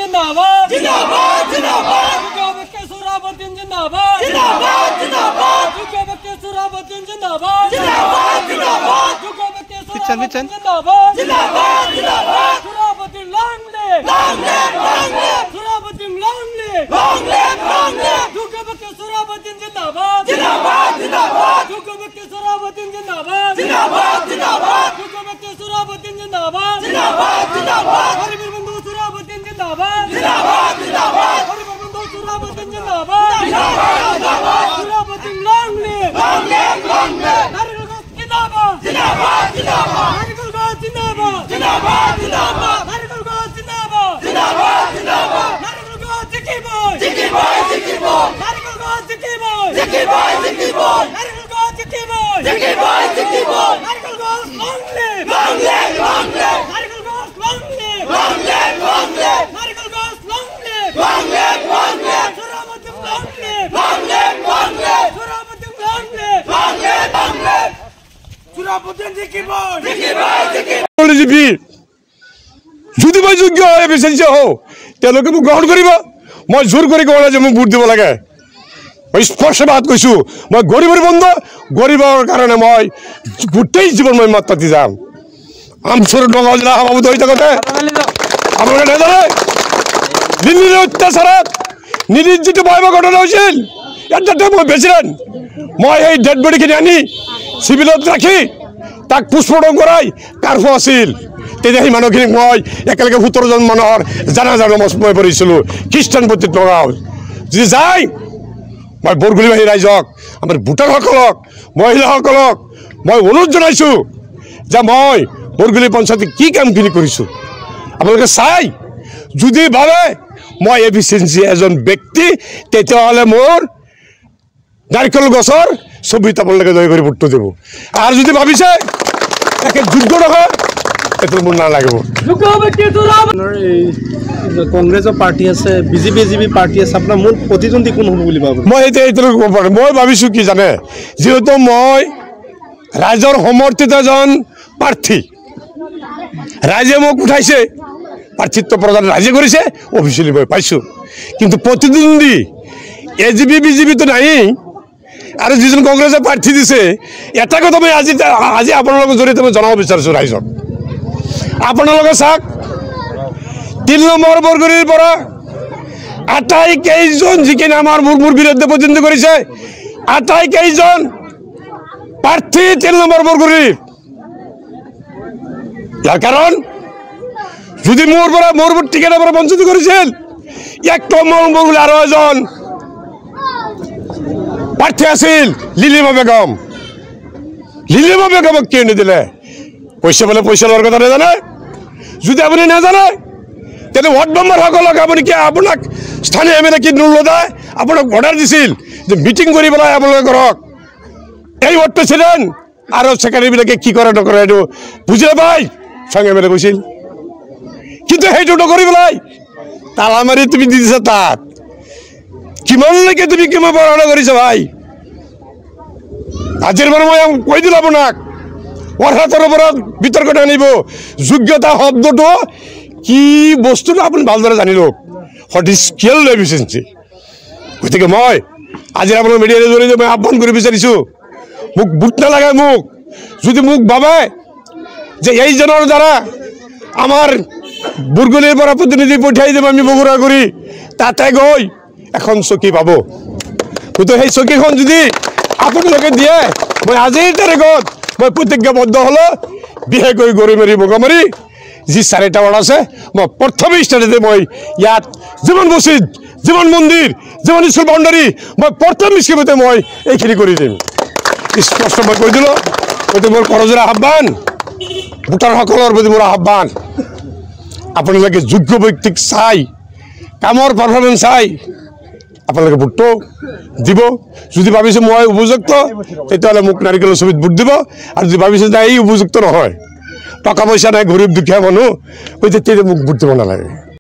जिंदाबाद जिंदाबाद जिंदाबाद जुगोबक्के सुराबुद्दीन जिंदाबाद जिंदाबाद जिंदाबाद जुगोबक्के सुराबुद्दीन जिंदाबाद जिंदाबाद जिंदाबाद जुगोबक्के सुराबुद्दीन जिंदाबाद जिंदाबाद जिंदाबाद सुराबुद्दीन लॉन्ग लिव सुराबुद्दीन लॉन्ग लिव जुगोबक्के सुराबुद्दीन जिंदाबाद जिंदाबाद जिंदाबाद जुगोबक्के सुराबुद्दीन जिंदाबाद जिंदाबाद जिंदाबाद जुगोबक्के सुराबुद्दीन जिंदाबाद जिंदाबाद जिंदाबाद हरिवीर बंधु सुराबुद्दीन जिंदाबाद जिंदाबाद जिंदाबाद हरिवीर बंधु सुराबुद्दीन जिंदाबाद जिंदाबाद जिंदाबाद सुराबुद्दीन लॉन्ग लिव नारियल जिंदाबाद जिंदाबाद जिंदाबाद नारियल जिंदाबाद जिंदाबाद जिंदाबाद नारियल जिंदाबाद जिंदाबाद जिंदाबाद नारियल जिकी बॉय नारियल जिकी बॉय नारियल जिकी बॉय नारियल लॉन्ग लिव नारियल नारियल যদি মই যোগ্য হয় এফিচিয়েঞ্চি হওঁ তেওঁলোকে মোক গ্ৰহণ কৰিব মই জোৰ কৰি কোৱা নাই যে মোক ভোট দিব লাগে মই স্পষ্টভাৱে কৈছোঁ মই গৰীবৰ বন্ধু গৰীবৰ কাৰণে মই গোটেই জীৱন মই মাত পাতি যাম আমচুৰ নগাঁও জিলা সভাপতি হৈ থাকোঁতে আপোনালোকে নাজানে দিল্লীৰ অত্যাচাৰত নিৰীহ যিটো ভয়াৱহ ঘটনা হৈছিল ইয়াতে মই প্ৰেচিডেণ্ট মই সেই ডেড বডিখিনি আনি চিভিলত ৰাখি তাক পোষ্টমৰ্টম কৰাই কাৰ্ফিউ আছিল তেতিয়া সেই মানুহখিনিক মই একেলগে 17জন মানুহৰ জানাজাৰ নমাজ মই পঢ়িছিলোঁ খ্ৰীষ্টান পট্টিত নগাঁও যদি যায় মই বৰগুলিবাসী ৰাইজক আমাৰ ভোটাৰসকলক মহিলাসকলক মই অনুৰোধ জনাইছোঁ যে মই বৰগুলি পঞ্চায়তত কি কামখিনি কৰিছোঁ আপোনালোকে চাই যদি ভাবে মই এফিচিয়েঞ্চি এজন ব্যক্তি তেতিয়াহ'লে মোৰ নাৰিকল গছৰ ছবিত আপোনালোকে দয়া কৰি ভোটটো দিব আৰু যদি ভাবিছে একে যোগ্য নহয় এইটো মোৰ নালাগিব কংগ্ৰেছৰ পাৰ্টি আছে বিজেপি পাৰ্টি আছে আপোনাৰ মূল প্ৰতিদ্বন্দ্বী কোন হ'ব বুলি ভাবো মই এতিয়ালৈকে ক'ব পাৰোঁ মই ভাবিছোঁ কি জানে যিহেতু মই ৰাইজৰ সমৰ্থিত এজন প্ৰাৰ্থী ৰাইজে মোক উঠাইছে প্ৰাৰ্থিত্ব প্ৰদান ৰাইজে কৰিছে অফিচিয়েলি মই পাইছোঁ কিন্তু প্ৰতিদ্বন্দ্বী এজিপি বিজেপিটো নাই আৰু যিজন কংগ্ৰেছে প্ৰাৰ্থী দিছে এটা কথা মই আজি আপোনালোকৰ জৰিয়তে মই জনাব বিচাৰিছোঁ ৰাইজক আপোনালোকে চাওক 3 নম্বৰ বৰগুৰিৰ পৰা আটাইকেইজন যিখিনি আমাৰ মোৰ বিৰুদ্ধে প্ৰতিদ্বন্দ্বী কৰিছে আটাইকেইজন প্ৰাৰ্থী 3 নম্বৰ বৰগুৰিৰ ইয়াৰ কাৰণ যদি মোৰ টিকেটৰ পৰা বঞ্চিত কৰিছিল 1 নম্বৰ বৰগুৰি আৰু এজন প্ৰাৰ্থী আছিল লিলিমা বেগমক কিয় নিদিলে পইচা বোলে পইচা লোৱাৰ কথা নাজানে যদি আপুনি নাজানে তেনে ৱাৰ্ড মেম্বাৰসকলক আপুনি কি আপোনাক স্থানীয় এমএলএ কি নুলদাই আপোনাক অৰ্ডাৰ দিছিল যে মিটিং কৰি পেলাই আপোনালোকে কৰক এই ৱাৰ্ড প্ৰেচিডেণ্ট আৰু ছেক্ৰেটাৰীবিলাকে কি কৰে নকৰে এইটো বুজি নাপায় চাং এমএলএ কৈছিল কিন্তু সেইটো নকৰি পেলাই তালা মাৰি তুমি দি দিছা তাত কিমানলৈকে তুমি কিমান পঢ়া কৰিছা ভাই আজিৰ পৰা মই কৈ দিলোঁ আপোনাক অৰ্হতাৰ ওপৰত বিতৰ্কত আনিব যোগ্যতা শব্দটো কি বস্তুটো আপুনি ভালদৰে জানি লওক হোৱাট ইজ স্কেল এফিচিয়েঞ্চি গতিকে মই আজি আপোনাৰ মিডিয়াৰ জৰিয়তে মই আহ্বান কৰিব বিচাৰিছোঁ মোক ভোট নালাগে মোক যদি মোক ভাবে যে এইজনৰ দ্বাৰা আমাৰ বৰগুলিৰ পৰা প্ৰতিনিধি পঠিয়াই দিম আমি বগুৰা কৰি তাতে গৈ এখন চকী পাব কিন্তু সেই চকীখন যদি আপোনালোকে দিয়ে মই আজিৰ তাৰিখত মই প্ৰতিজ্ঞাবদ্ধ হ'লোঁ বিশেষকৈ গৰিমাৰী বগামাৰী যি 4টা ৱাৰ্ড আছে মই প্ৰথমে ষ্টাৰ্টতে মই ইয়াত যিমান মছজিদ যিমান মন্দিৰ যিমান স্কুল বাউণ্ডাৰী মই প্ৰথম স্কিমতে মই এইখিনি কৰি দিম স্পষ্ট মই কৈ দিলোঁ গতিকে মোৰ কৰজোৰা আহ্বান ভোটাৰসকলৰ প্ৰতি মোৰ আহ্বান আপোনালোকে যোগ্য ব্যক্তিক চাই কামৰ পাৰফৰ্মেঞ্চ চাই আপোনালোকে ভোটটো দিব যদি ভাবিছে মই উপযুক্ত তেতিয়াহ'লে মোক নাৰিকলৰ ছবিত ভোট দিব আৰু যদি ভাবিছে যে এই উপযুক্ত নহয় টকা পইচা নাই গৰীব দুখীয়া মানুহ তেতিয়া মোক ভোট দিব নালাগে